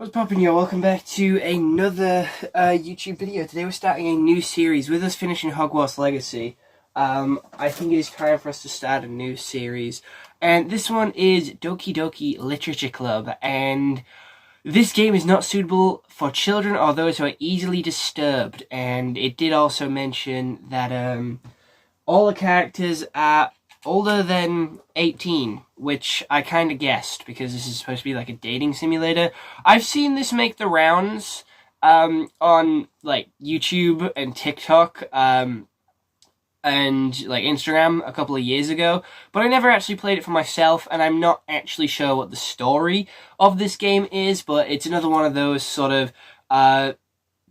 What's poppin', yo? Welcome back to another YouTube video. Today we're starting a new series. With us finishing Hogwarts Legacy, I think it is time for us to start a new series. And this one is Doki Literature Club. And this game is not suitable for children or those who are easily disturbed. And it did also mention that all the characters are older than 18, which I kind of guessed, because this is supposed to be like a dating simulator. I've seen this make the rounds on like YouTube and TikTok and like Instagram a couple of years ago, but I never actually played it for myself, and I'm not actually sure what the story of this game is, but it's another one of those sort of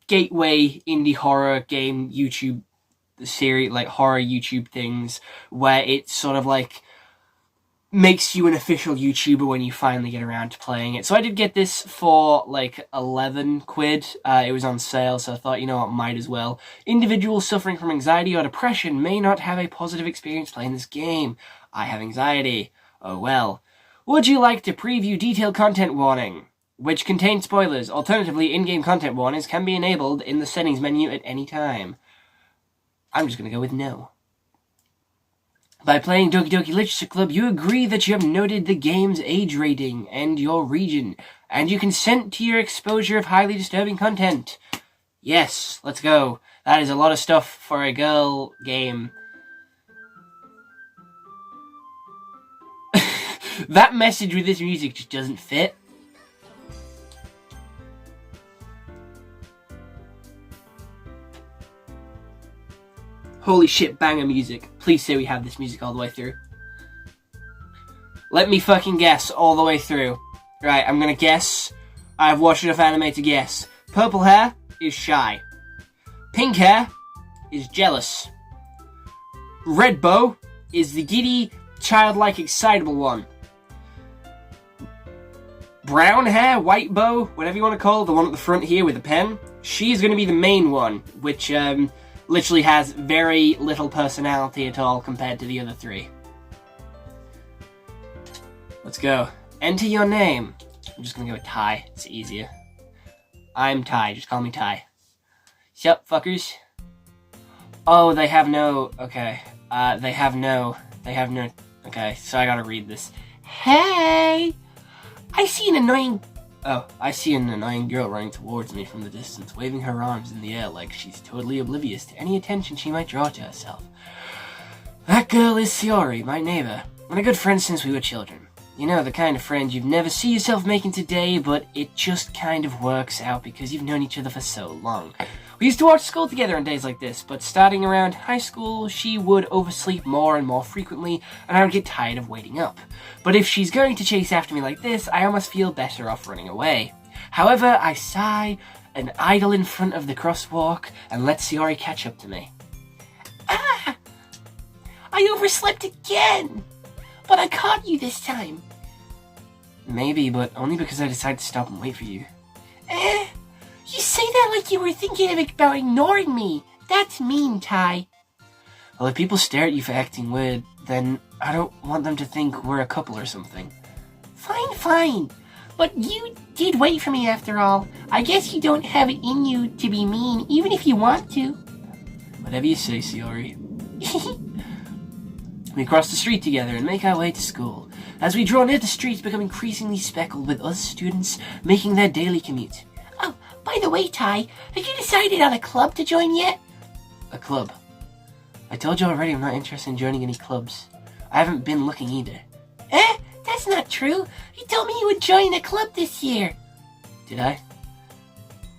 gateway indie horror game YouTube series, like horror YouTube things, where it sort of like makes you an official YouTuber when you finally get around to playing it. So I did get this for like 11 quid. It was on sale, so I thought, you know what, might as well. Individuals suffering from anxiety or depression may not have a positive experience playing this game. I have anxiety. Oh well. Would you like to preview detailed content warning, which contains spoilers? Alternatively, in-game content warnings can be enabled in the settings menu at any time. I'm just going to go with no. By playing Doki Literature Club, you agree that you have noted the game's age rating and your region, and you consent to your exposure of highly disturbing content. Yes, let's go. That is a lot of stuff for a girl game. That message with this music just doesn't fit. Holy shit, banger music. Please say we have this music all the way through. Let me fucking guess all the way through. Right, I'm gonna guess. I've watched enough anime to guess. Purple hair is shy. Pink hair is jealous. Red bow is the giddy, childlike, excitable one. Brown hair, white bow, whatever you want to call it, the one at the front here with the pen, she's gonna be the main one, which, literally has very little personality at all compared to the other three. Let's go. Enter your name. I'm just gonna go with Ty. It's easier. I'm Ty. Just call me Ty. Sup, fuckers? Oh, they have no... Okay. They have no... Okay, so I gotta read this. Hey! I see an annoying girl running towards me from the distance, waving her arms in the air like she's totally oblivious to any attention she might draw to herself. That girl is Siori, my neighbor, and a good friend since we were children. You know, the kind of friend you'd never see yourself making today, but it just kind of works out because you've known each other for so long. We used to watch school together on days like this, but starting around high school, she would oversleep more and more frequently, and I would get tired of waiting up. But if she's going to chase after me like this, I almost feel better off running away. However, I sigh and idle in front of the crosswalk and let Siori catch up to me. Ah! I overslept again! But I caught you this time. Maybe, but only because I decided to stop and wait for you. You say that like you were thinking about ignoring me. That's mean, Ty. Well, if people stare at you for acting weird, then I don't want them to think we're a couple or something. Fine. But you did wait for me after all. I guess you don't have it in you to be mean, even if you want to. Whatever you say, Siori. We cross the street together and make our way to school. As we draw near, the streets become increasingly speckled with us students making their daily commute. Oh, by the way, Ty, have you decided on a club to join yet? A club? I told you already I'm not interested in joining any clubs. I haven't been looking either. That's not true. You told me you would join a club this year. Did I?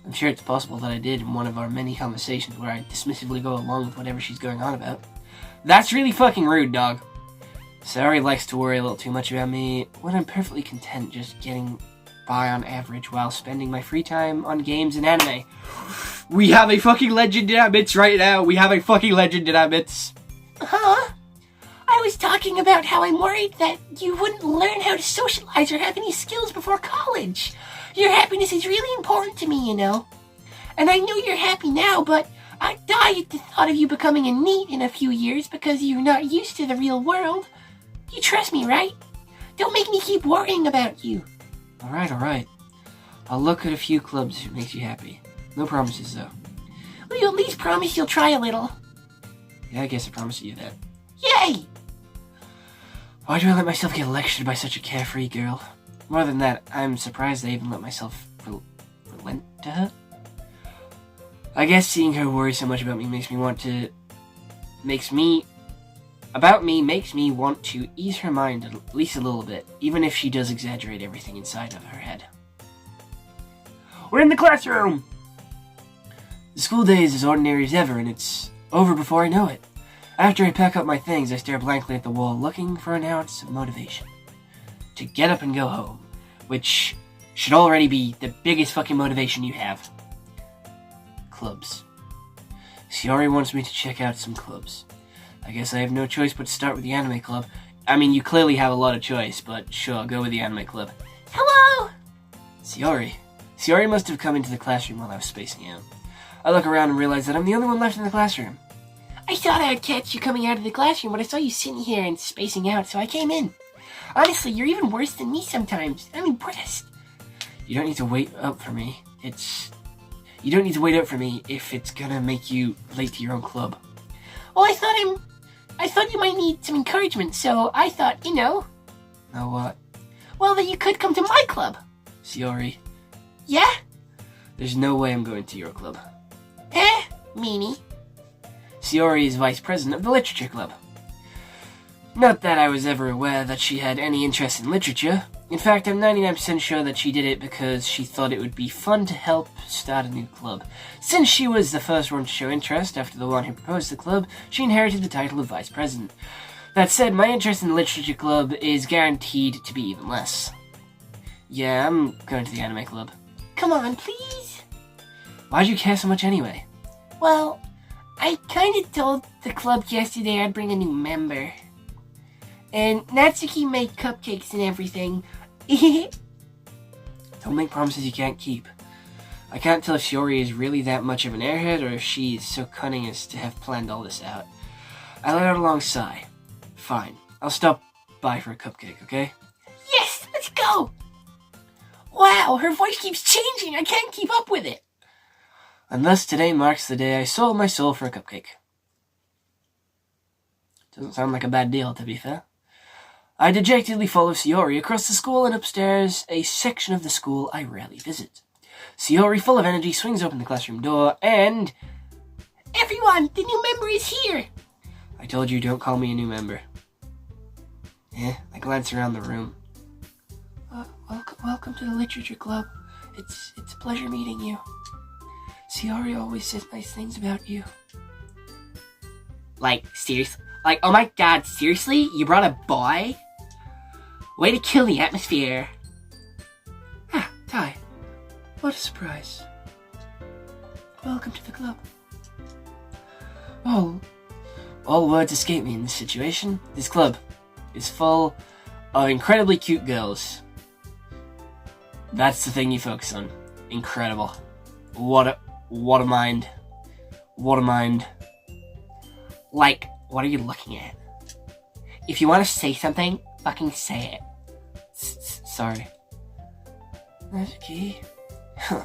I'm sure it's possible that I did in one of our many conversations where I dismissively go along with whatever she's going on about. That's really fucking rude, dog. Saori likes to worry a little too much about me when I'm perfectly content just getting by on average while spending my free time on games and anime. We have a fucking legend in our midst right now. Huh? I was talking about how I'm worried that you wouldn't learn how to socialize or have any skills before college. Your happiness is really important to me, you know. And I know you're happy now, but I die at the thought of you becoming a NEET in a few years because you're not used to the real world. You trust me, right? Don't make me keep worrying about you. Alright. I'll look at a few clubs if it makes you happy. No promises, though. Will you at least promise you'll try a little? Yeah, I guess I promised you that. Yay! Why do I let myself get lectured by such a carefree girl? More than that, I'm surprised I even let myself relent to her. I guess seeing her worry so much about me makes me want to ease her mind at least a little bit, even if she does exaggerate everything inside of her head. We're in the classroom! The school day is as ordinary as ever, and it's over before I know it. After I pack up my things, I stare blankly at the wall, looking for an ounce of motivation to get up and go home, which should already be the biggest fucking motivation you have. Clubs. Shiori wants me to check out some clubs. I guess I have no choice but to start with the anime club. I mean, you clearly have a lot of choice, but sure, I'll go with the anime club. Hello! Shiori. Shiori must have come into the classroom while I was spacing out. I look around and realize that I'm the only one left in the classroom. I thought I'd catch you coming out of the classroom, but I saw you sitting here and spacing out, so I came in. Honestly, you're even worse than me sometimes. I'm impressed. You don't need to wait up for me. You don't need to wait up for me if it's gonna make you late to your own club. Well, I thought you might need some encouragement, so I thought, Know what? well, that you could come to my club. Shiori, Yeah? there's no way I'm going to your club. Meanie. Shiori is vice president of the literature club. Not that I was ever aware that she had any interest in literature. In fact, I'm 99% sure that she did it because she thought it would be fun to help start a new club. Since she was the first one to show interest after the one who proposed the club, she inherited the title of vice president. That said, my interest in the literature club is guaranteed to be even less. Yeah, I'm going to the anime club. Come on, please. Why'd you care so much anyway? Well, I kinda told the club yesterday I'd bring a new member. And Natsuki made cupcakes and everything. Don't make promises you can't keep. I can't tell if Shiori is really that much of an airhead or if she's so cunning as to have planned all this out. I let out a long sigh. Fine, I'll stop by for a cupcake, okay? Yes, let's go! Wow, her voice keeps changing. I can't keep up with it. And thus today marks the day I sold my soul for a cupcake. Doesn't sound like a bad deal, to be fair. I dejectedly follow Shiori across the school and upstairs, a section of the school I rarely visit. Shiori, full of energy, swings open the classroom door and... Everyone, the new member is here! I told you, don't call me a new member. I glance around the room. Welcome to the literature club. It's a pleasure meeting you. Shiori always says nice things about you. Like, seriously? Like, oh my god, seriously? You brought a boy? Way to kill the atmosphere. Ah, Tai. What a surprise. Welcome to the club. All words escape me in this situation. This club is full of incredibly cute girls. That's the thing you focus on. Incredible. What a mind. What a mind. Like, what are you looking at? If you want to say something, fucking say it. Sorry. Natsuki. Huh.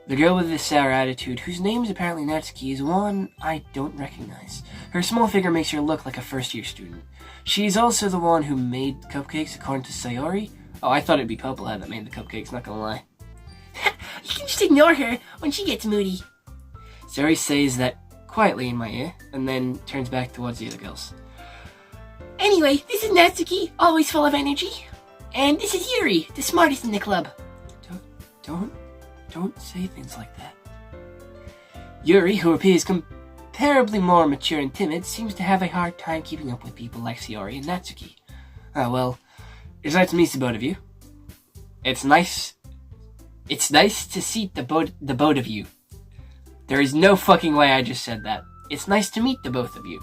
The girl with the sour attitude, whose name is apparently Natsuki, is one I don't recognize. Her small figure makes her look like a first-year student. She's also the one who made cupcakes, according to Sayori. Oh, I thought it'd be Popehead that made the cupcakes, not gonna lie. You can just ignore her when she gets moody. Sayori says that quietly in my ear, and then turns back towards the other girls. Anyway, this is Natsuki, always full of energy. And this is Yuri, the smartest in the club. Don't say things like that. Yuri, who appears comparably more mature and timid, seems to have a hard time keeping up with people like Shiori and Natsuki. Ah, well, it's nice to meet the both of you. It's nice to see the both of you. There is no fucking way I just said that. It's nice to meet the both of you.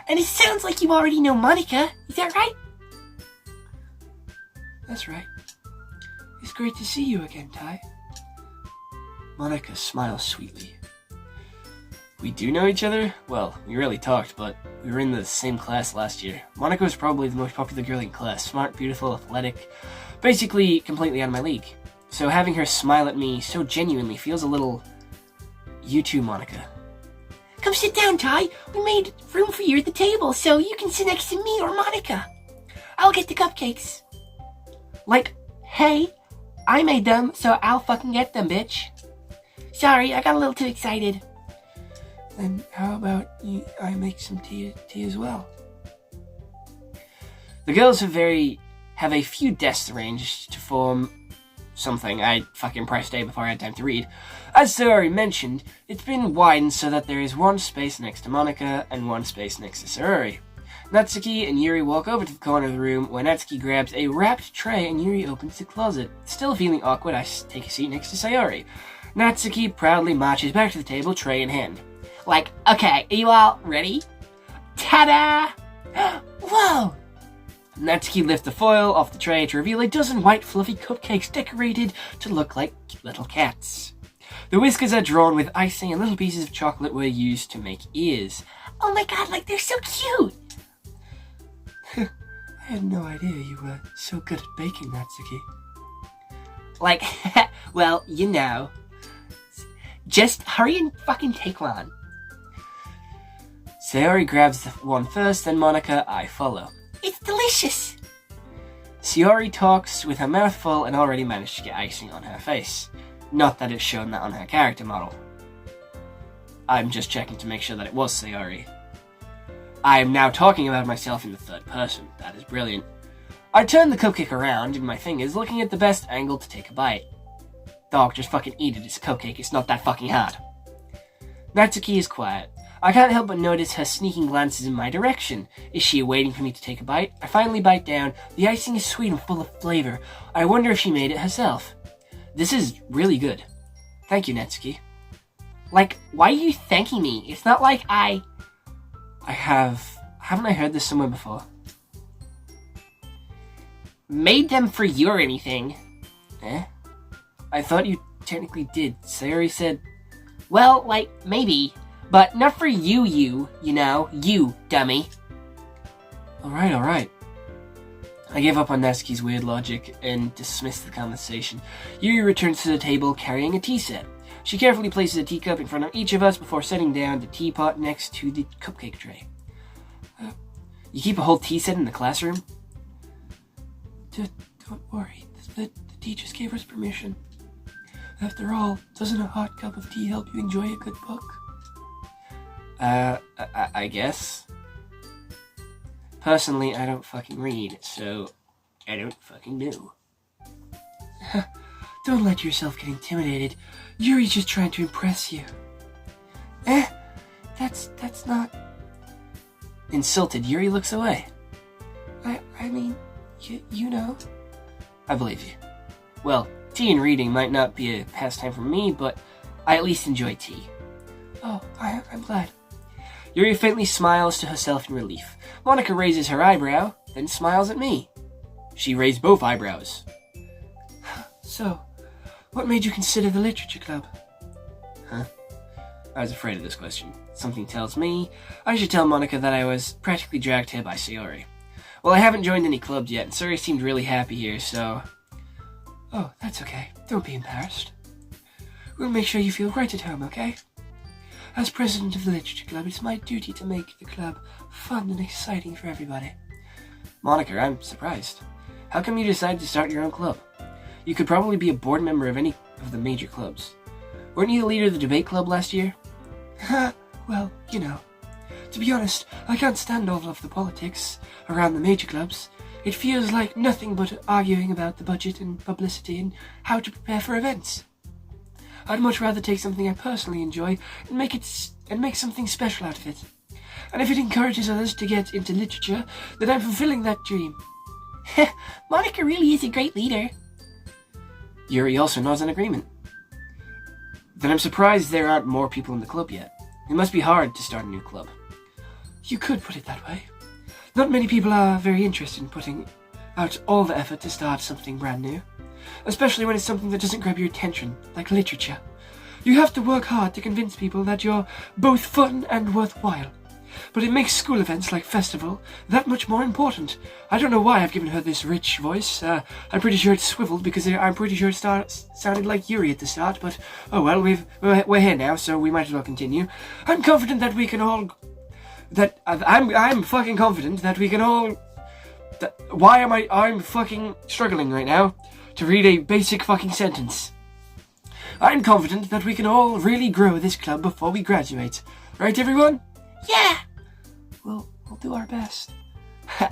And it sounds like you already know Monica, is that right? That's right. It's great to see you again, Tai. Monica smiles sweetly. We do know each other? Well, we rarely talked, but we were in the same class last year. Monica was probably the most popular girl in class. Smart, beautiful, athletic, Basically, completely out of my league. So having her smile at me so genuinely feels a little... You too, Monica. Come sit down, Ty. We made room for you at the table, so you can sit next to me or Monica. I'll get the cupcakes. Like, hey, I made them, so I'll fucking get them, bitch. Sorry, I got a little too excited. Then how about I make some tea as well? The girls have a few desks arranged to form something. I fucking pressed A before I had time to read. As Sayori mentioned, it's been widened so that there is one space next to Monica and one space next to Sayori. Natsuki and Yuri walk over to the corner of the room where Natsuki grabs a wrapped tray and Yuri opens the closet. Still feeling awkward, I take a seat next to Sayori. Natsuki proudly marches back to the table, tray in hand. Like, okay, are you all ready? Ta-da! Whoa! Natsuki lifts the foil off the tray to reveal a dozen white fluffy cupcakes decorated to look like little cats. The whiskers are drawn with icing and little pieces of chocolate were used to make ears. Oh my god, like they're so cute! I had no idea you were so good at baking, Natsuki. Like, well, you know. Just hurry and fucking take one. Sayori grabs the one first, then Monica, I follow. It's delicious! Sayori talks with her mouth full and already managed to get icing on her face. Not that it's shown that on her character model. I'm just checking to make sure that it was Sayori. I am now talking about myself in the third person. That is brilliant. I turn the cupcake around in my fingers, looking at the best angle to take a bite. Dog, just fucking eat it. It's a cupcake. It's not that fucking hard. Natsuki is quiet. I can't help but notice her sneaking glances in my direction. Is she waiting for me to take a bite? I finally bite down. The icing is sweet and full of flavor. I wonder if she made it herself. This is really good. Thank you, Natsuki. Like, why are you thanking me? It's not like Haven't I heard this somewhere before? made them for you or anything. Eh? I thought you technically did. Sayori said... Well, like, maybe. But not for you, you know. You, dummy. Alright. I gave up on Natsuki's weird logic and dismissed the conversation. Yuri returns to the table carrying a tea set. She carefully places a teacup in front of each of us before setting down the teapot next to the cupcake tray. You keep a whole tea set in the classroom? Don't worry, the teachers gave us permission. After all, doesn't a hot cup of tea help you enjoy a good book? I guess. Personally, I don't fucking read, so I don't fucking know. Don't let yourself get intimidated. Yuri's just trying to impress you. That's not... Insulted, Yuri looks away. I mean, you know. I believe you. Well, tea and reading might not be a pastime for me, but I at least enjoy tea. Oh, I'm glad. Yuri faintly smiles to herself in relief. Monica raises her eyebrow, then smiles at me. She raised both eyebrows. So, what made you consider the literature club? Huh? I was afraid of this question. Something tells me I should tell Monica that I was practically dragged here by Sayori. Well, I haven't joined any clubs yet, and Sayori seemed really happy here, so... Oh, that's okay. Don't be embarrassed. We'll make sure you feel right at home, okay? As president of the literature club, it's my duty to make the club fun and exciting for everybody. Monica, I'm surprised. How come you decided to start your own club? You could probably be a board member of any of the major clubs. Weren't you the leader of the debate club last year? Well, you know. To be honest, I can't stand all of the politics around the major clubs. It feels like nothing but arguing about the budget and publicity and how to prepare for events. I'd much rather take something I personally enjoy and make something special out of it. And if it encourages others to get into literature, then I'm fulfilling that dream. Monica really is a great leader. Yuri also nods in agreement. Then I'm surprised there aren't more people in the club yet. It must be hard to start a new club. You could put it that way. Not many people are very interested in putting out all the effort to start something brand new. Especially when it's something that doesn't grab your attention, like literature. You have to work hard to convince people that you're both fun and worthwhile. but it makes school events like festival that much more important. I don't know why I've given her this rich voice. I'm pretty sure it's swiveled because I'm pretty sure it sounded like Yuri at the start, but oh well, we're here now, so we might as well continue. I'm confident that we can all... I'm fucking confident that we can all... I'm fucking struggling right now to read a basic fucking sentence. I'm confident that we can all really grow this club before we graduate. Right, everyone? Yeah! We'll do our best.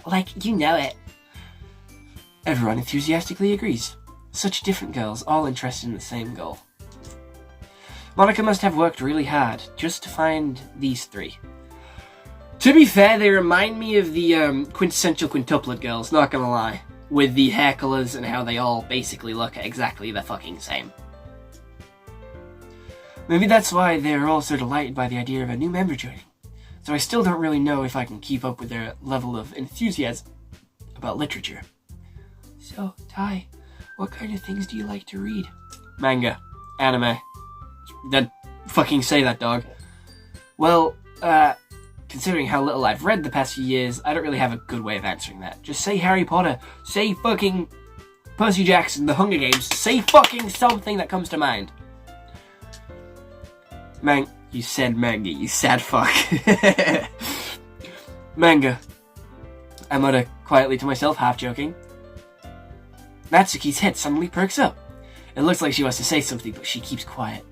Like, you know it. Everyone enthusiastically agrees. Such different girls, all interested in the same goal. Monica must have worked really hard just to find these three. To be fair, they remind me of the quintessential quintuplet girls, not gonna lie. With the hair colours and how they all basically look exactly the fucking same. Maybe that's why they're all so delighted by the idea of a new member joining. So I still don't really know if I can keep up with their level of enthusiasm about literature. So, Ty, what kind of things do you like to read? Manga. Anime. That fucking say that, dog. Well, considering how little I've read the past few years, I don't really have a good way of answering that. Just say Harry Potter. Say fucking Percy Jackson, The Hunger Games. Say fucking something that comes to mind. You said manga, you sad fuck. Manga. I mutter quietly to myself, half joking. Natsuki's head suddenly perks up. It looks like she wants to say something, but she keeps quiet.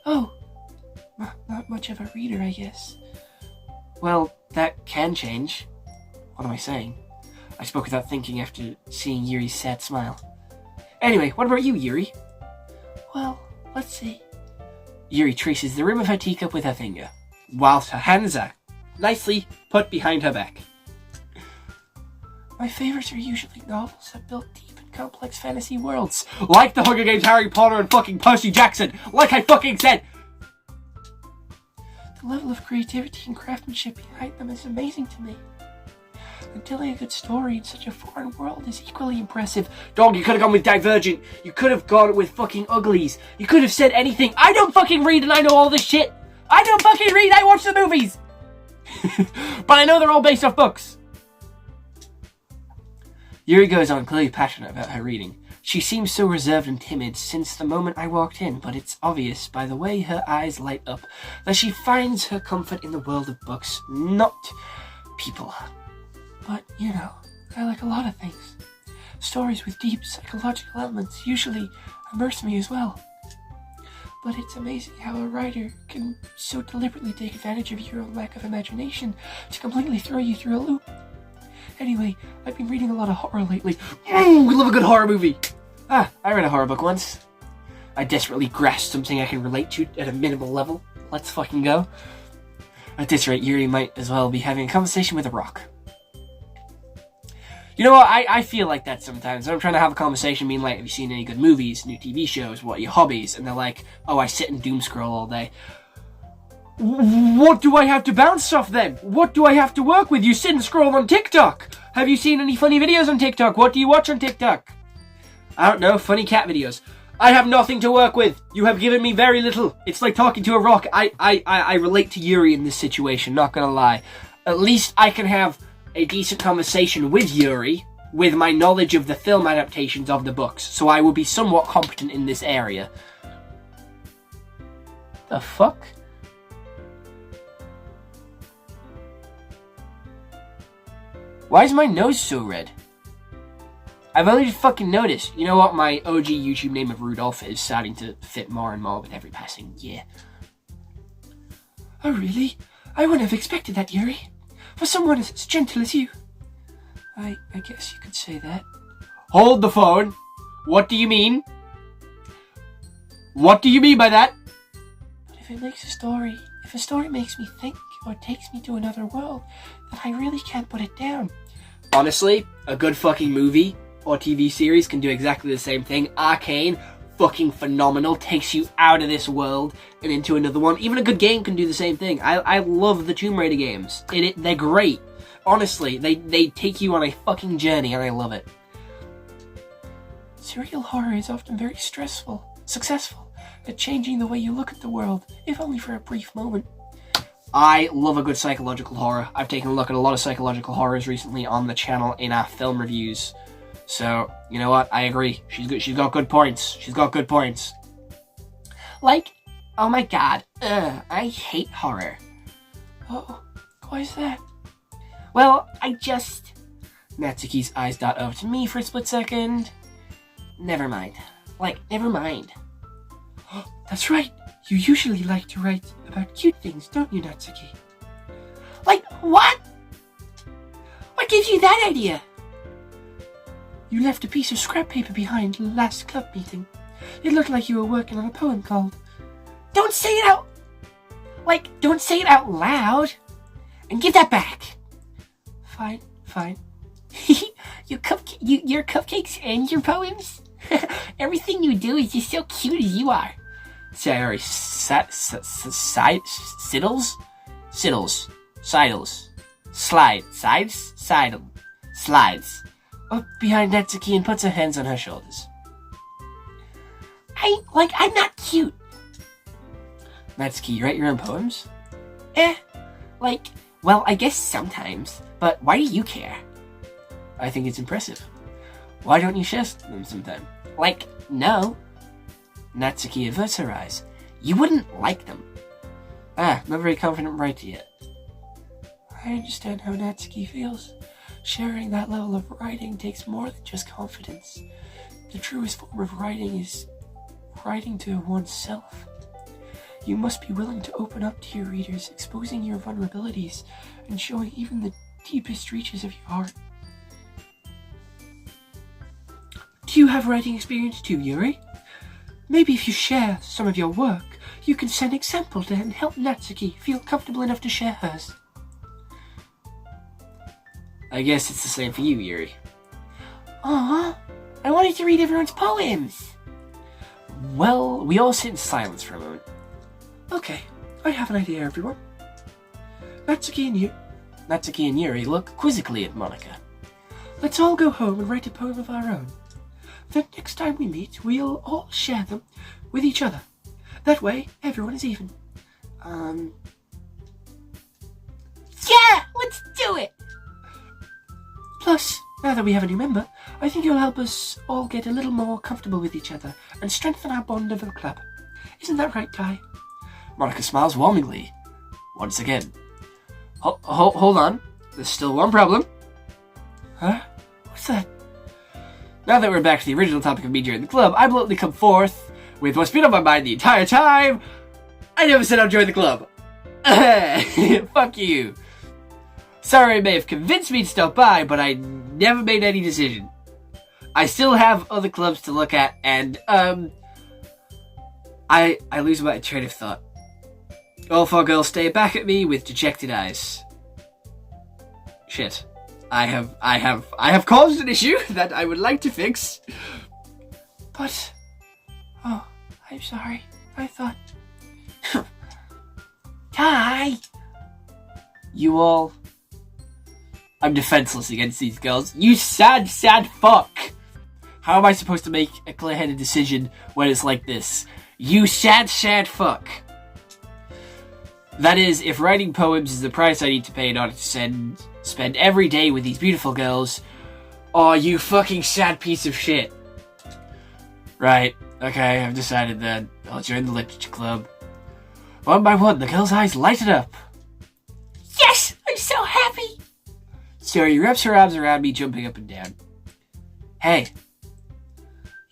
Oh, not much of a reader, I guess. Well, that can change. What am I saying? I spoke without thinking after seeing Yuri's sad smile. Anyway, what about you, Yuri? Well, let's see. Yuri traces the rim of her teacup with her finger, whilst her hands are nicely put behind her back. My favorites are usually novels that build deep and complex fantasy worlds. Like The Hunger Games, Harry Potter, and fucking Percy Jackson! Like I fucking said! The level of creativity and craftsmanship behind them is amazing to me. And telling a good story in such a foreign world is equally impressive. Dog, you could have gone with Divergent. You could have gone with fucking Uglies. You could have said anything. I don't fucking read and I know all this shit. I don't fucking read, I watch the movies. But I know they're all based off books. Yuri goes on, clearly passionate about her reading. She seems so reserved and timid since the moment I walked in, but it's obvious by the way her eyes light up that she finds her comfort in the world of books, not people. But, you know, I like a lot of things. Stories with deep psychological elements usually immerse me as well. But it's amazing how a writer can so deliberately take advantage of your own lack of imagination to completely throw you through a loop. Anyway, I've been reading a lot of horror lately. We love a good horror movie. I read a horror book once. I desperately grasped something I can relate to at a minimal level. Let's fucking go. At this rate, Yuri might as well be having a conversation with a rock. You know what, I feel like that sometimes. I'm trying to have a conversation being like, have you seen any good movies, new TV shows, what are your hobbies? And they're like, oh, I sit and doom scroll all day. What do I have to bounce off then? What do I have to work with? You sit and scroll on TikTok. Have you seen any funny videos on TikTok? What do you watch on TikTok? I don't know, funny cat videos. I have nothing to work with. You have given me very little. It's like talking to a rock. I relate to Yuri in this situation, not gonna lie. At least I can have a decent conversation with Yuri with my knowledge of the film adaptations of the books, so I will be somewhat competent in this area. The fuck? Why is my nose so red? I've only just fucking noticed. You know what? My OG YouTube name of Rudolph is starting to fit more and more with every passing year. Oh, really? I wouldn't have expected that, Yuri. For someone as gentle as you. I guess you could say that. Hold the phone. What do you mean? What do you mean by that? But if a story makes me think or takes me to another world, then I really can't put it down. Honestly, a good fucking movie or TV series can do exactly the same thing. Arcane, fucking phenomenal, takes you out of this world and into another one. Even a good game can do the same thing. I love the Tomb Raider games. They're great. Honestly, they take you on a fucking journey and I love it. Serial horror is often very successful at changing the way you look at the world, if only for a brief moment. I love a good psychological horror. I've taken a look at a lot of psychological horrors recently on the channel in our film reviews. So, you know what? I agree. She's good. She's got good points. She's got good points. Like, oh my god, I hate horror. Oh, why is that? Well, I just... Natsuki's eyes dot over to me for a split second. Never mind. Like, never mind. That's right. You usually like to write about cute things, don't you, Natsuki? Like, what? What gives you that idea? You left a piece of scrap paper behind last club meeting. It looked like you were working on a poem called... Don't say it out... Like, don't say it out loud. And give that back. Fine, fine. Your cupcakes and your poems? Everything you do is just so cute as you are. Sorry, siddles? Siddles. Sidles. Slide. Sides? Sidle. Slides. Up behind Natsuki and puts her hands on her shoulders. I'm not cute. Natsuki, you write your own poems? Well, I guess sometimes. But why do you care? I think it's impressive. Why don't you share them sometime? No. Natsuki averts her eyes. You wouldn't like them. Not very confident writer yet. I understand how Natsuki feels. Sharing that level of writing takes more than just confidence. The truest form of writing is writing to oneself. You must be willing to open up to your readers, exposing your vulnerabilities and showing even the deepest reaches of your heart. Do you have writing experience too, Yuri? Maybe if you share some of your work, you can set an example to and help Natsuki feel comfortable enough to share hers. I guess it's the same for you, Yuri. Aw, I wanted to read everyone's poems. Well, we all sit in silence for a moment. Okay, I have an idea, everyone. Natsuki and Yuri look quizzically at Monica. Let's all go home and write a poem of our own. Then next time we meet, we'll all share them with each other. That way, everyone is even. Yeah, let's do it! Plus, now that we have a new member, I think it'll help us all get a little more comfortable with each other and strengthen our bond of the club. Isn't that right, Ty? Monica smiles warmingly. Once again. Hold on. There's still one problem. Huh? What's that? Now that we're back to the original topic of me joining the club, I bluntly come forth with what's been on my mind the entire time. I never said I'd join the club. Fuck you. Sorry, I may have convinced me to stop by, but I never made any decision. I still have other clubs to look at, and, I lose my train of thought. All four girls stare back at me with dejected eyes. Shit. I have caused an issue that I would like to fix. But... Oh, I'm sorry. I thought... Ty! You all... I'm defenseless against these girls. You sad fuck! How am I supposed to make a clear-headed decision when it's like this? You sad fuck! That is, if writing poems is the price I need to pay in order to spend every day with these beautiful girls, oh, you fucking sad piece of shit. Right, okay, I've decided that I'll join the literature club. One by one, the girl's eyes lighted up. Yes! I'm so happy! Siri wraps her arms around me, jumping up and down. Hey.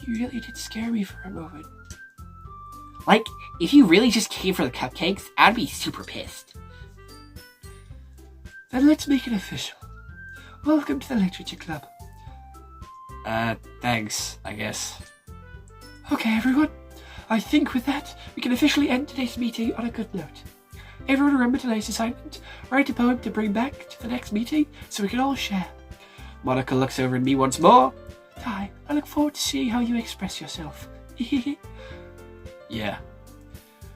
You really did scare me for a moment. If you really just came for the cupcakes, I'd be super pissed. Then let's make it official. Welcome to the literature club. Thanks, I guess. Okay, everyone. I think with that, we can officially end today's meeting on a good note. Everyone remember today's assignment? Write a poem to bring back to the next meeting so we can all share. Monica looks over at me once more. Ty, I look forward to seeing how you express yourself. Yeah.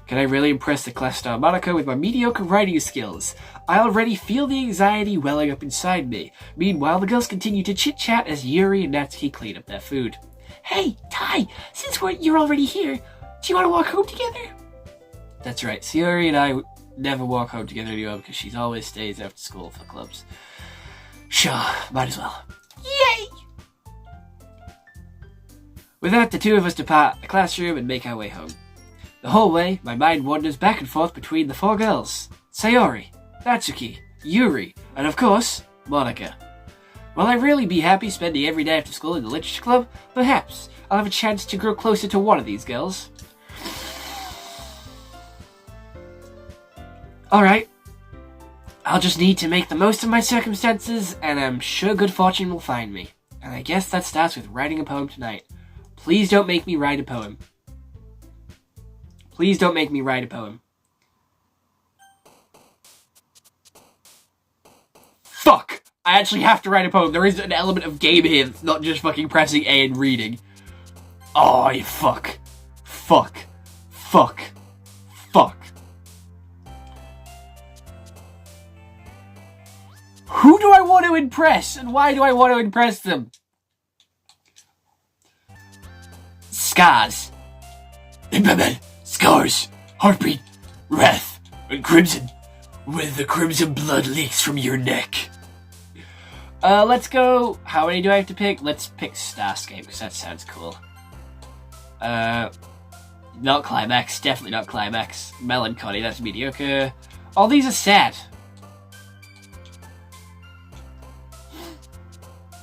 Can I really impress the class star Monica with my mediocre writing skills? I already feel the anxiety welling up inside me. Meanwhile, the girls continue to chit-chat as Yuri and Natsuki clean up their food. Hey, Ty, since you're already here, do you want to walk home together? That's right. So Yuri and I never walk home together anymore because she always stays after school for clubs. Sure, might as well. Yay! With that, the two of us depart the classroom and make our way home. The whole way, my mind wanders back and forth between the 4 girls. Sayori, Natsuki, Yuri, and of course, Monica. Will I really be happy spending every day after school in the literature club? Perhaps. I'll have a chance to grow closer to one of these girls. Alright. I'll just need to make the most of my circumstances, and I'm sure good fortune will find me. And I guess that starts with writing a poem tonight. Please don't make me write a poem. Please don't make me write a poem. Fuck! I actually have to write a poem. There is an element of game here, not just fucking pressing A and reading. Oh, you fuck. Fuck. Fuck. Fuck. Who do I want to impress, and why do I want to impress them? Scars. Scars. Heartbeat. Wrath. And crimson. With the crimson blood leaks from your neck. Let's go... How many do I have to pick? Let's pick Starscape, because that sounds cool. Not Climax. Definitely not Climax. Melancholy, that's mediocre. All these are sad.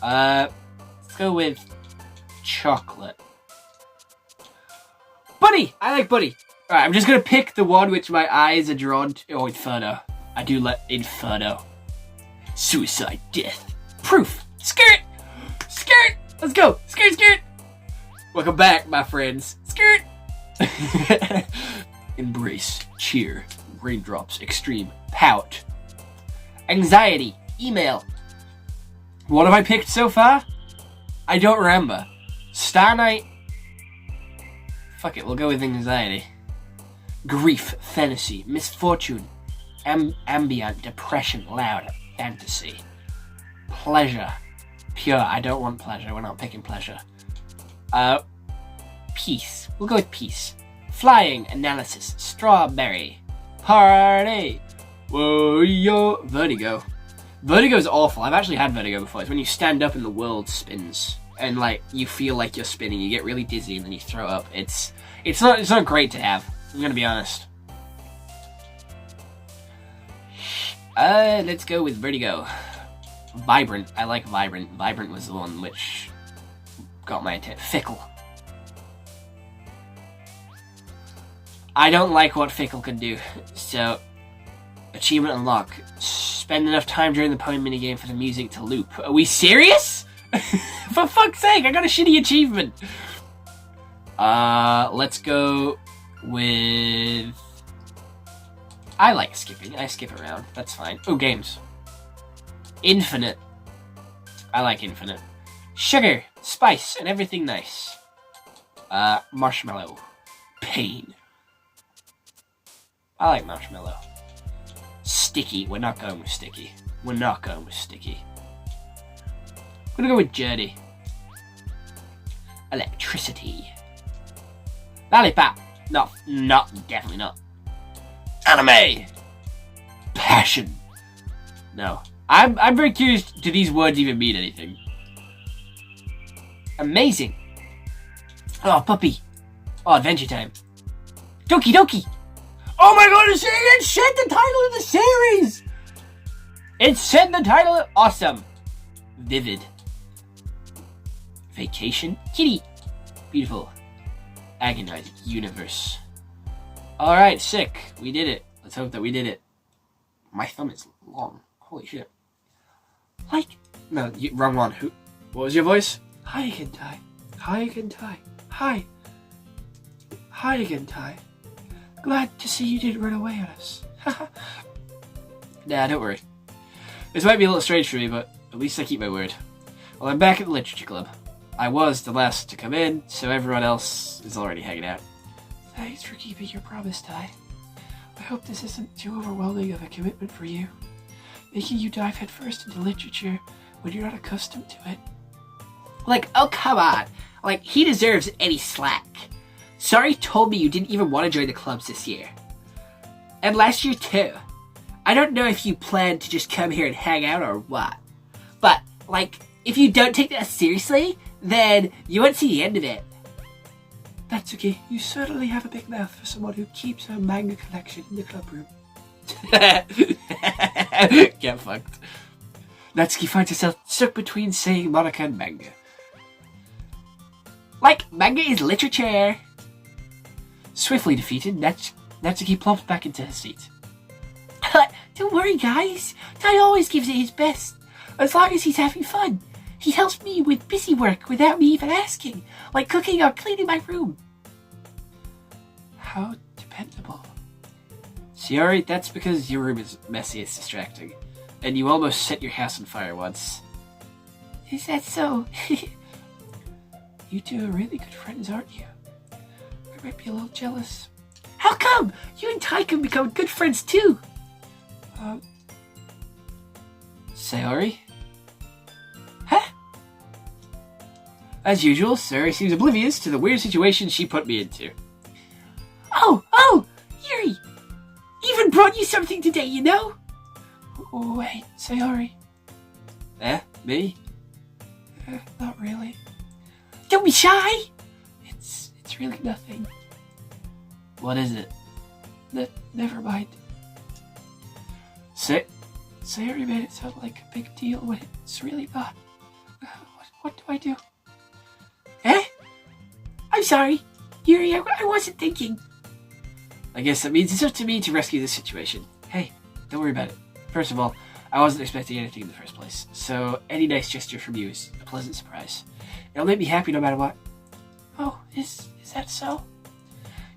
Let's go with chocolate. Buddy! I like Buddy. Alright, I'm just gonna pick the one which my eyes are drawn to. Oh, Inferno. I do like Inferno. Suicide, death. Proof. Skirt! Skirt! Let's go! Skirt, skirt! Welcome back, my friends. Skirt! Embrace. Cheer. Raindrops. Extreme. Pout. Anxiety. Email. What have I picked so far? I don't remember. Star Night. Fuck it, we'll go with anxiety. Grief, fantasy, misfortune, ambient, depression, loud, fantasy. Pleasure. Pure, I don't want pleasure, we're not picking pleasure. Peace. We'll go with peace. Flying, analysis, strawberry. Party. Whoa, yo. Vertigo. Vertigo's awful. I've actually had vertigo before. It's when you stand up and the world spins. And, like, you feel like you're spinning. You get really dizzy and then you throw up. It's not great to have. I'm gonna be honest. Let's go with vertigo. Vibrant. I like vibrant. Vibrant was the one which got my attention. Fickle. I don't like what fickle can do. So, achievement unlock. Spend enough time during the poem minigame for the music to loop. Are we serious? For fuck's sake, I got a shitty achievement. Let's go with... I like skipping. I skip around. That's fine. Oh, games. Infinite. I like infinite. Sugar, spice, and everything nice. Marshmallow. Pain. I like marshmallow. Sticky. We're not going with sticky. We're not going with sticky. I'm gonna go with Journey. Electricity. Lollipop. Definitely not. Anime. Passion. No. I'm very curious, do these words even mean anything? Amazing. Oh, puppy. Oh, Adventure Time. Doki Doki. Oh my god, it said the title of the series! It said the title. Awesome. Vivid. Vacation. Kitty. Beautiful. Agonizing. Universe. Alright, sick. We did it. Let's hope that we did it. My thumb is long. Holy shit. Like... No, wrong one. Who? What was your voice? Hi again, Ty. Hi again, Ty. Hi. Hi again, Ty. Glad to see you didn't run away on us. Nah, don't worry. This might be a little strange for me, but at least I keep my word. Well, I'm back at the Literature Club. I was the last to come in, so everyone else is already hanging out. Thanks for keeping your promise, Ty. I hope this isn't too overwhelming of a commitment for you. Making you dive headfirst into literature when you're not accustomed to it. Like, oh come on. Like, he deserves any slack. Sorry told me you didn't even want to join the clubs this year. And last year too. I don't know if you plan to just come here and hang out or what. But, like, if you don't take that seriously, then you won't see the end of it. Natsuki, you certainly have a big mouth for someone who keeps her manga collection in the club room. Get fucked. Natsuki finds herself stuck between saying Monica and manga. Like, manga is literature. Swiftly defeated, Natsuki plops back into her seat. Don't worry, guys. Tai always gives it his best. As long as he's having fun. He helps me with busy work without me even asking. Like cooking or cleaning my room. How dependable. Sayori, that's because your room is messy, it's distracting. And you almost set your house on fire once. Is that so? You two are really good friends, aren't you? I might be a little jealous. How come? You and Tai can become good friends too. Sayori? Huh? As usual, Sayori seems oblivious to the weird situation she put me into. Oh, Yuri! Even brought you something today, you know? Oh, wait, Sayori. Me? Not really. Don't be shy! It's really nothing. What is it? Never mind. Sayori made it sound like a big deal when it's really not. What do I do? I'm sorry. Yuri, I wasn't thinking. I guess that means it's up to me to rescue this situation. Hey, don't worry about it. First of all, I wasn't expecting anything in the first place, so any nice gesture from you is a pleasant surprise. It'll make me happy no matter what. Oh, is that so?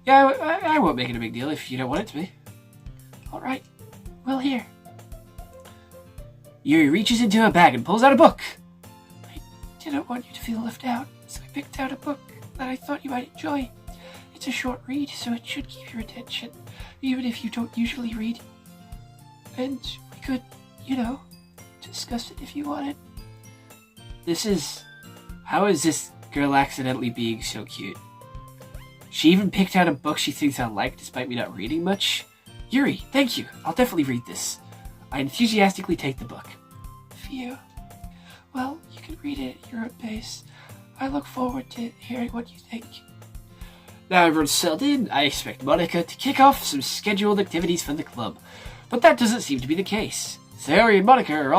Yeah, I won't make it a big deal if you don't want it to be. Alright, well here. Yuri reaches into a bag and pulls out a book. I didn't want you to feel left out, so I picked out a book that I thought you might enjoy. It's a short read, so it should keep your attention, even if you don't usually read. And we could, discuss it if you wanted. How is this girl accidentally being so cute? She even picked out a book she thinks I'll like despite me not reading much. Yuri, thank you. I'll definitely read this. I enthusiastically take the book. Phew. Well, you can read it at your own pace. I look forward to hearing what you think. Now everyone's settled in, I expect Monica to kick off some scheduled activities for the club. But that doesn't seem to be the case. Sayori and Monica are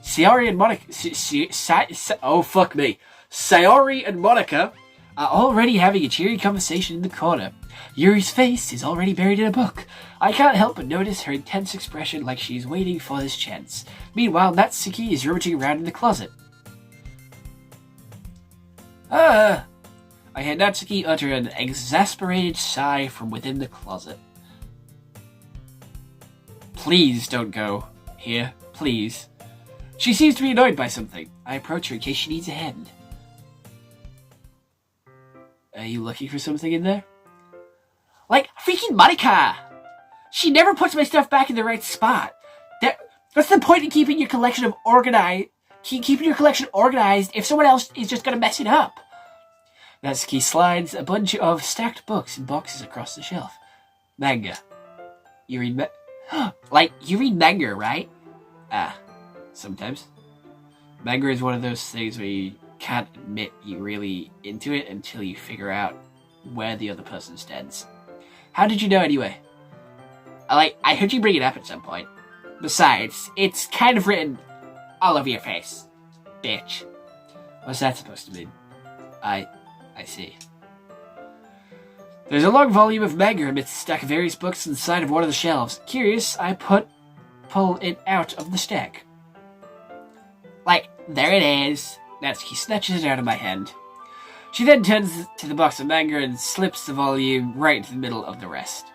Sayori and Monica... oh, fuck me. Sayori and Monica are already having a cheery conversation in the corner. Yuri's face is already buried in a book. I can't help but notice her intense expression like she's waiting for this chance. Meanwhile, Natsuki is rummaging around in the closet. I heard Natsuki utter an exasperated sigh from within the closet. Please don't go. Here, please. She seems to be annoyed by something. I approach her in case she needs a hand. Are you looking for something in there? Like, freaking Monica! She never puts my stuff back in the right spot. What's the point in keeping your collection organized if someone else is just gonna mess it up? Natsuki slides a bunch of stacked books in boxes across the shelf. Manga. You read you read manga, right? Sometimes. Manga is one of those things where you can't admit you're really into it until you figure out where the other person stands. How did you know anyway? I heard you bring it up at some point. Besides, it's kind of written all over your face. Bitch. What's that supposed to mean? I see. There's a long volume of manga amidst a stack of various books inside of one of the shelves. Curious, I pull it out of the stack. There it is. Natsuki snatches it out of my hand. She then turns to the box of manga and slips the volume right into the middle of the rest.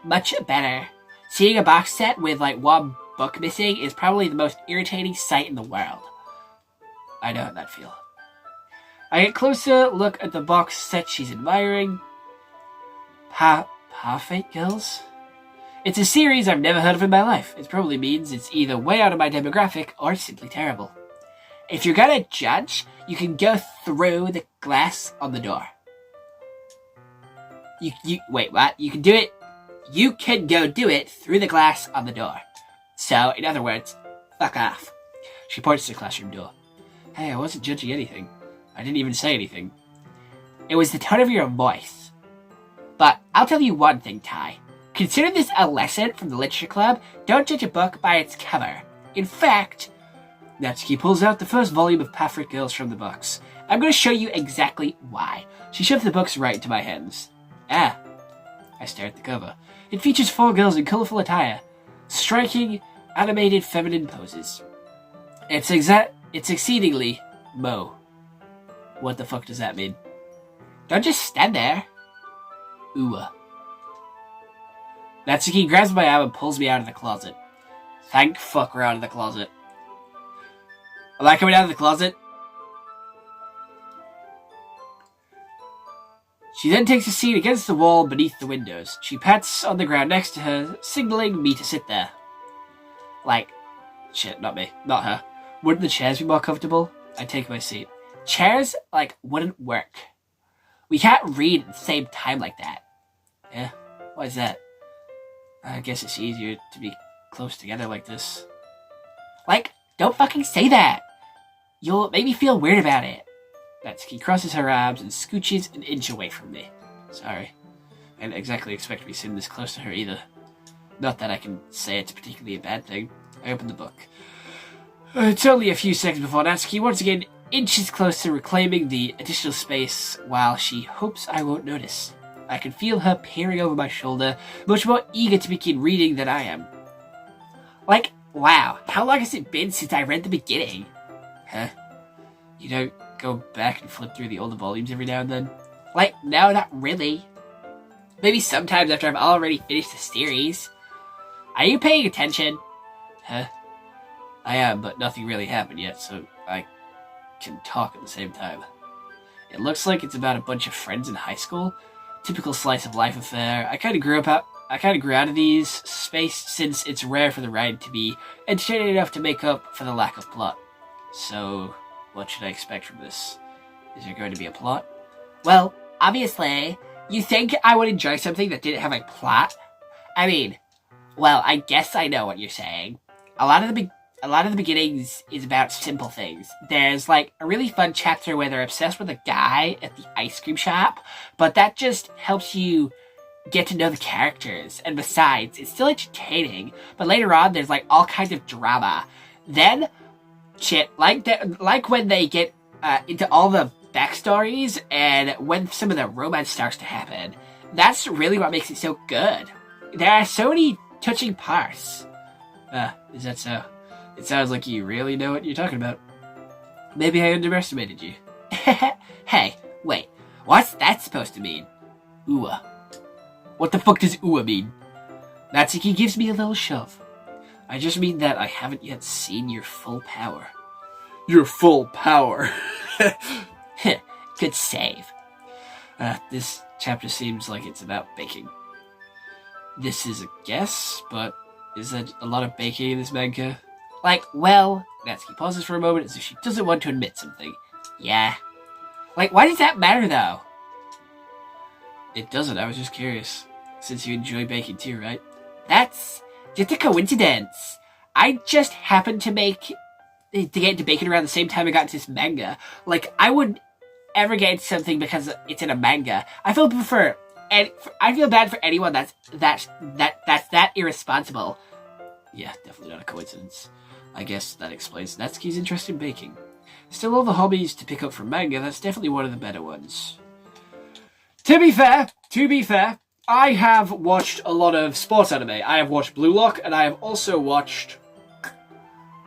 Much better. Seeing a box set with, one book missing is probably the most irritating sight in the world. I know how that feels. I get closer look at the box set she's admiring. Parfait Girls? It's a series I've never heard of in my life. It probably means it's either way out of my demographic or simply terrible. If you're gonna judge, you can go through the glass on the door. You wait, what? You can do it. You can go do it through the glass on the door. So, in other words, fuck off. She points to the classroom door. Hey, I wasn't judging anything. I didn't even say anything. It was the tone of your voice. But I'll tell you one thing, Ty. Consider this a lesson from the literature club. Don't judge a book by its cover. In fact, Natsuki pulls out the first volume of Pathric Girls from the box. I'm going to show you exactly why. She shoved the books right into my hands. Ah. I stare at the cover. It features 4 girls in colorful attire. Striking, animated feminine poses. It's exceedingly Mo. What the fuck does that mean? Don't just stand there. Ooh. Natsuki grabs my arm and pulls me out of the closet. Thank fuck we're out of the closet. Am I coming out of the closet? She then takes a seat against the wall beneath the windows. She pats on the ground next to her, signaling me to sit there. Like, shit, not me, not her. Wouldn't the chairs be more comfortable? I take my seat. Chairs, wouldn't work. We can't read at the same time like that. Yeah? Why is that? I guess it's easier to be close together like this. Don't fucking say that. You'll make me feel weird about it. Natsuki crosses her arms and scooches an inch away from me. Sorry. I didn't exactly expect to be sitting this close to her either. Not that I can say it's particularly a bad thing. I open the book. It's only a few seconds before Natsuki once again inches close to reclaiming the additional space while she hopes I won't notice. I can feel her peering over my shoulder, much more eager to begin reading than I am. Wow, how long has it been since I read the beginning? Huh? You don't go back and flip through the older volumes every now and then? No, not really. Maybe sometimes after I've already finished the series. Are you paying attention? Huh? I am, but nothing really happened yet, so I can talk at the same time. It looks like it's about a bunch of friends in high school. Typical slice of life affair. I kind of grew out of these space since it's rare for the ride to be entertaining enough to make up for the lack of plot. So, what should I expect from this? Is there going to be a plot? Well, obviously, you think I would enjoy something that didn't have a plot? I mean, well, I guess I know what you're saying. A lot of the beginnings is about simple things. There's a really fun chapter where they're obsessed with a guy at the ice cream shop, but that just helps you get to know the characters. And besides, it's still entertaining, but later on there's all kinds of drama. Then shit like when they get into all the backstories and when some of the romance starts to happen. That's really what makes it so good. There are so many touching parts. Is that so? It sounds like you really know what you're talking about. Maybe I underestimated you. Hey, wait. What's that supposed to mean? Ooh. What the fuck does ooh mean? Natsuki gives me a little shove. I just mean that I haven't yet seen your full power. Your full power. Good save. This chapter seems like it's about baking. This is a guess, but is there a lot of baking in this manga? Natsuki pauses for a moment as if she doesn't want to admit something. Yeah. Why does that matter, though? It doesn't, I was just curious. Since you enjoy baking too, right? That's just a coincidence. I just happened to get into baking around the same time I got into this manga. I wouldn't ever get into something because it's in a manga. I feel bad for anyone that's that irresponsible. Yeah, definitely not a coincidence. I guess that explains Natsuki's interest in baking. Still, all the hobbies to pick up from manga, that's definitely one of the better ones. To be fair, I have watched a lot of sports anime. I have watched Blue Lock, and I have also watched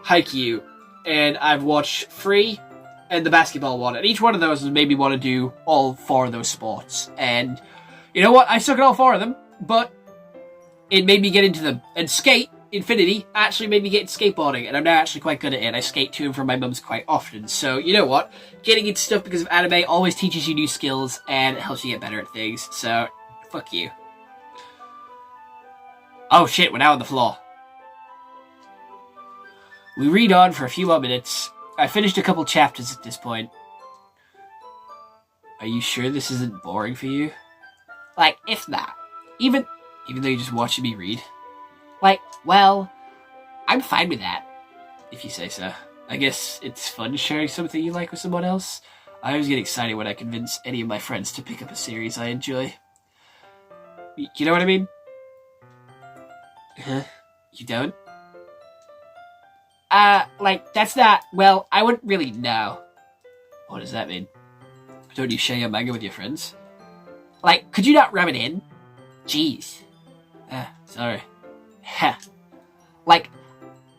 Haikyuu, and I've watched Free, and the basketball one, and each one of those has made me want to do all 4 of those sports. And you know what? I suck at all 4 of them, but it made me get into them. And skate, Infinity, actually made me get into skateboarding, and I'm now actually quite good at it. I skate to and from my mum's quite often. So, you know what? Getting into stuff because of anime always teaches you new skills, and it helps you get better at things. So, fuck you. Oh shit, we're now on the floor. We read on for a few more minutes. I finished a couple chapters at this point. Are you sure this isn't boring for you? Like, it's not. Even though you're just watching me read? like, well, I'm fine with that. If you say so. I guess it's fun sharing something you like with someone else. I always get excited when I convince any of my friends to pick up a series I enjoy. You know what I mean? Huh? You don't? Like, that's not, well, I wouldn't really know. What does that mean? Don't you share your manga with your friends? Like, could you not rub it in? Jeez. Sorry. Heh. Like,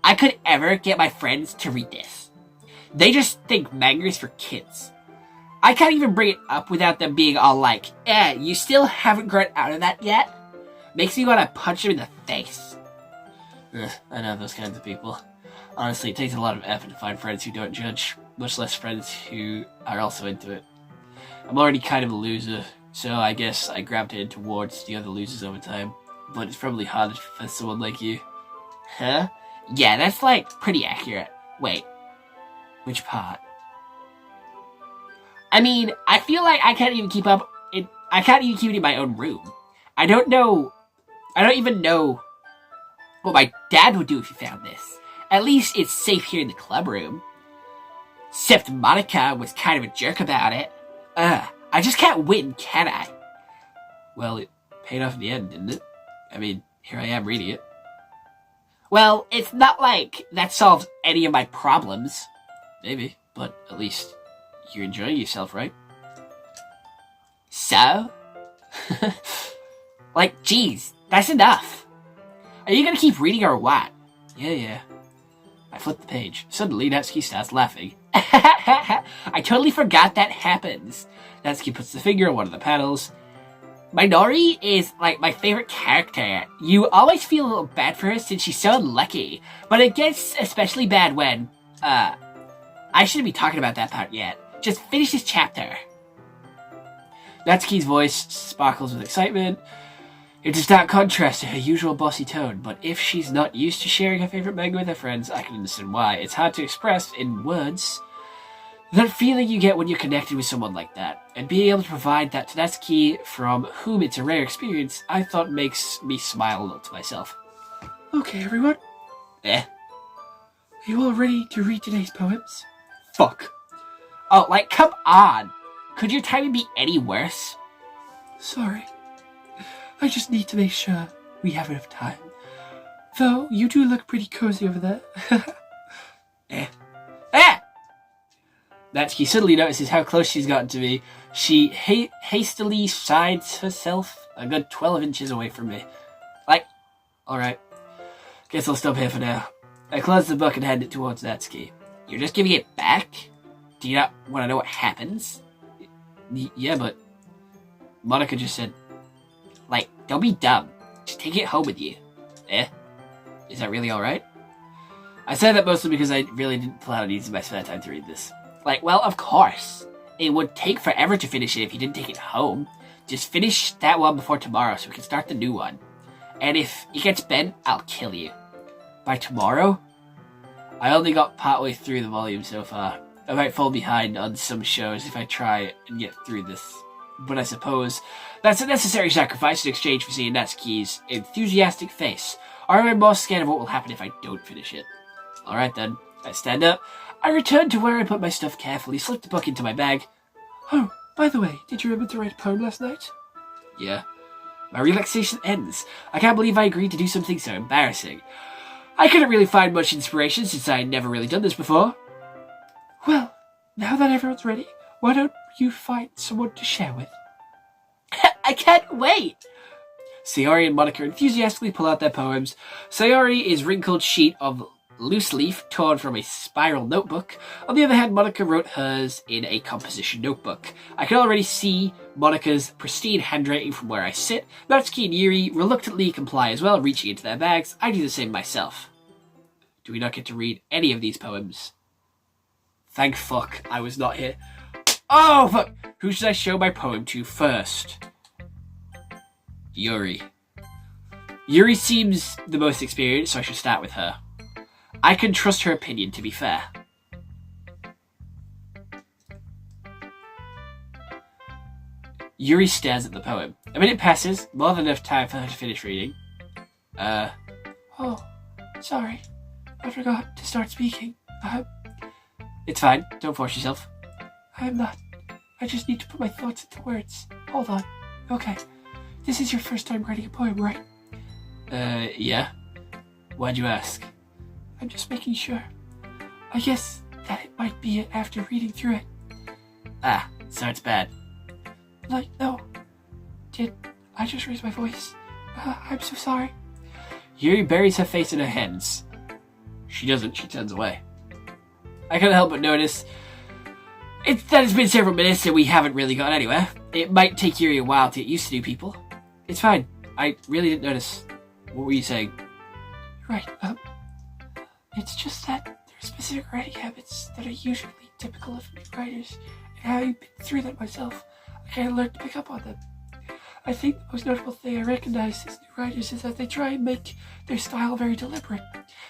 I could ever get my friends to read this. They just think manga is for kids. I can't even bring it up without them being all like, you still haven't grown out of that yet? Makes me want to punch them in the face. I know those kinds of people. Honestly, it takes a lot of effort to find friends who don't judge, much less friends who are also into it. I'm already kind of a loser, so I guess I gravitated towards the other losers over time. But it's probably hard for someone like you. Huh? Yeah, that's like pretty accurate. Wait, Which part? I mean, I feel like I can't even keep up. I can't even keep it in my own room. I don't even know what my dad would do if he found this. At least it's safe here in the club room. Except Monica was kind of a jerk about it. I just can't win, can I? Well, it paid off in the end, didn't it? I mean, here I am reading it. Well, it's not like that solves any of my problems. Maybe, but at least you're enjoying yourself, right? So? Like, geez, that's enough. Are you gonna keep reading or what? Yeah. I flipped the page. Suddenly, Natsuki starts laughing. I totally forgot that happens. Natsuki puts the finger on one of the panels. Minori is, like, my favorite character. You always feel a little bad for her since she's so unlucky. But it gets especially bad when, I shouldn't be talking about that part yet. Just finish this chapter. Natsuki's voice sparkles with excitement. It does not contrast to her usual bossy tone, but if she's not used to sharing her favorite manga with her friends, I can understand why. It's hard to express in words that feeling you get when you're connected with someone like that. And being able to provide that to Natsuki, from whom it's a rare experience, I thought makes me smile a little to myself. Okay, everyone. Eh? Are you all ready to read today's poems? Fuck. Oh, like, come on. Could your timing be any worse? Sorry. I just need to make sure we have enough time. Though, you do look pretty cozy over there. Eh? Ah! Natsuki suddenly notices how close she's gotten to me. She hastily sides herself a good 12 inches away from me. Like, alright. Guess I'll stop here for now. I close the book and hand it towards Natsuki. You're just giving it back? Do you not want to know what happens? Yeah, but Monica just said... Like, don't be dumb. Just take it home with you. Eh? Is that really alright? I say that mostly because I really didn't plan on using my spare time to read this. Like, well, of course. It would take forever to finish it if you didn't take it home. Just finish that one before tomorrow so we can start the new one. And if it gets bent, I'll kill you. By tomorrow? I only got partway through the volume so far. I might fall behind on some shows if I try and get through this. But I suppose that's a necessary sacrifice in exchange for seeing Natsuki's enthusiastic face. Or am I more scared of what will happen if I don't finish it? Alright then. I stand up. I return to where I put my stuff carefully, slip the book into my bag. Oh, by the way, did you remember to write a poem last night? Yeah. My relaxation ends. I can't believe I agreed to do something so embarrassing. I couldn't really find much inspiration since I had never really done this before. Well, now that everyone's ready, why don't you find someone to share with? I can't wait! Sayori and Monica enthusiastically pull out their poems. Sayori is wrinkled sheet of loose leaf torn from a spiral notebook. On the other hand, Monica wrote hers in a composition notebook. I can already see Monica's pristine handwriting from where I sit. Natsuki and Yuri reluctantly comply as well, reaching into their bags. I do the same myself. Do we not get to read any of these poems? Thank fuck I was not here. Oh, fuck! Who should I show my poem to first? Yuri. Yuri seems the most experienced, so I should start with her. I can trust her opinion, to be fair. Yuri stares at the poem. A minute passes, more than enough time for her to finish reading. Oh, sorry. I forgot to start speaking. It's fine. Don't force yourself. I'm not. I just need to put my thoughts into words. Hold on. Okay. This is your first time writing a poem, right? Yeah. Why'd you ask? I'm just making sure. I guess that it might be after reading through it. Ah, so it's bad. Like, no. Did I just raise my voice? I'm so sorry. Yuri buries her face in her hands. She doesn't. She turns away. I can't help but notice that it's been several minutes and we haven't really gotten anywhere. It might take Yuri a while to get used to new people. It's fine. I really didn't notice. What were you saying? Right, it's just that there are specific writing habits that are usually typical of new writers, and having been through that myself, I kind of learned to pick up on them. I think the most notable thing I recognize as new writers is that they try and make their style very deliberate.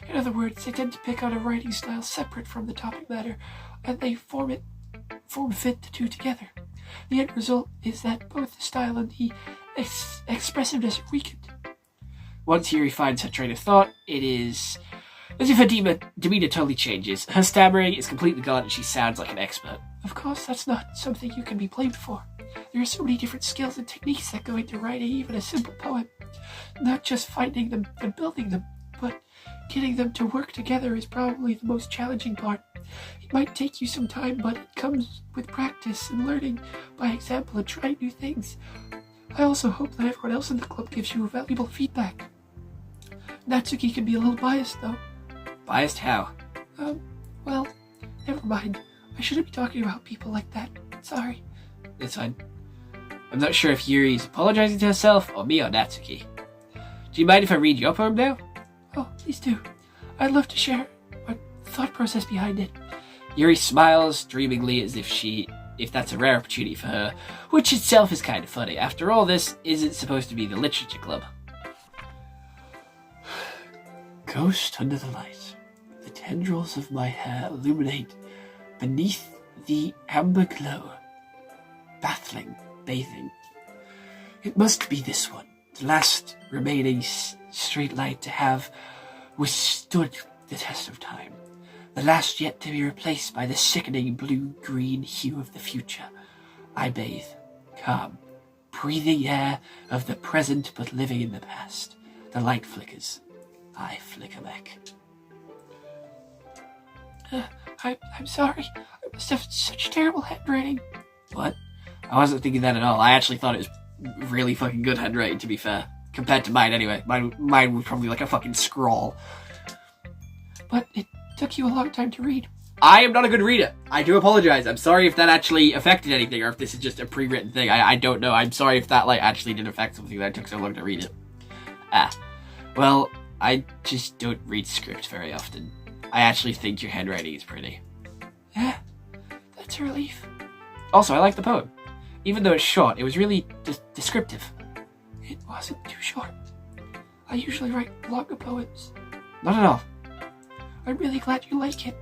In other words, they tend to pick out a writing style separate from the topic matter, and they form fit the two together. The end result is that both the style and the expressiveness are weakened. Once Yuri finds her train of thought, it is as if her demeanor totally changes. Her stammering is completely gone and she sounds like an expert. Of course, that's not something you can be blamed for. There are so many different skills and techniques that go into writing even a simple poem. Not just finding them and building them, but getting them to work together is probably the most challenging part. It might take you some time, but it comes with practice and learning by example and trying new things. I also hope that everyone else in the club gives you valuable feedback. Natsuki can be a little biased, though. Biased how? Well, never mind. I shouldn't be talking about people like that. Sorry. It's fine. I'm not sure if Yuri's apologizing to herself or me or Natsuki. Do you mind if I read your poem now? Oh, please do. I'd love to share my thought process behind it. Yuri smiles dreamingly as if that's a rare opportunity for her, which itself is kind of funny. After all, this isn't supposed to be the literature club. Ghost under the light. The tendrils of my hair illuminate beneath the amber glow. Bathing. It must be this one, the last remaining straight light to have withstood the test of time. The last yet to be replaced by the sickening blue-green hue of the future. I bathe, calm, breathing air of the present but living in the past. The light flickers. I flicker back. I'm sorry. I must have such terrible handwriting. What? I wasn't thinking that at all. I actually thought it was really fucking good handwriting, to be fair. Compared to mine, anyway. Mine was probably like a fucking scrawl. But it took you a long time to read. I am not a good reader. I do apologize. I'm sorry if that actually affected anything, or if this is just a pre-written thing. I don't know. I'm sorry if that actually did affect something that took so long to read it. Well, I just don't read script very often. I actually think your handwriting is pretty. Yeah, that's a relief. Also, I like the poem. Even though it's short, it was really descriptive. It wasn't too short. I usually write longer poems. Not at all. I'm really glad you like it.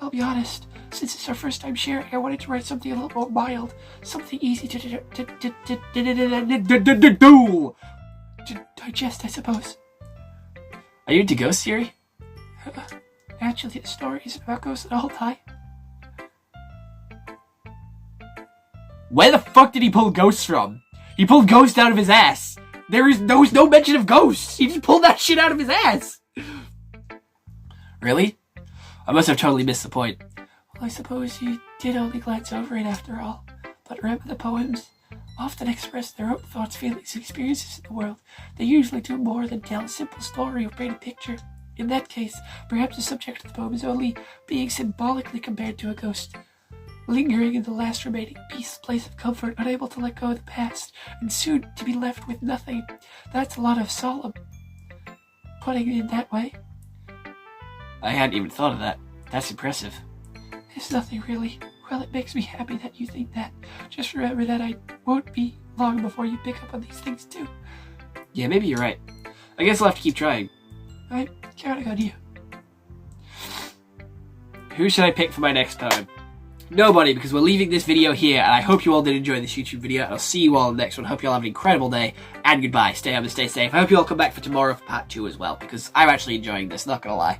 I'll be honest, since it's our first time sharing, I wanted to write something a little more mild, something easy to digest, I suppose. Are you into ghosts, Yuri? Actually, the story isn't about ghosts at all, Ty. Where the fuck did he pull ghosts from? He pulled ghosts out of his ass. There was no mention of ghosts. He just pulled that shit out of his ass. Really? I must have totally missed the point. Well, I suppose you did only glance over it after all. But remember, the poems often express their own thoughts, feelings, and experiences in the world. They usually do more than tell a simple story or paint a picture. In that case, perhaps the subject of the poem is only being symbolically compared to a ghost, lingering in the last remaining place of comfort, unable to let go of the past, and soon to be left with nothing. That's a lot of solemn, putting it in that way. I hadn't even thought of that. That's impressive. It's nothing really. Well, it makes me happy that you think that. Just remember that I won't be long before you pick up on these things too. Yeah, maybe you're right. I guess I'll have to keep trying. I'm counting on you. Who should I pick for my next poem? Nobody, because we're leaving this video here, and I hope you all did enjoy this YouTube video, and I'll see you all in the next one. Hope you all have an incredible day, and goodbye. Stay home and stay safe. I hope you all come back for tomorrow for part 2 as well, because I'm actually enjoying this, not gonna lie.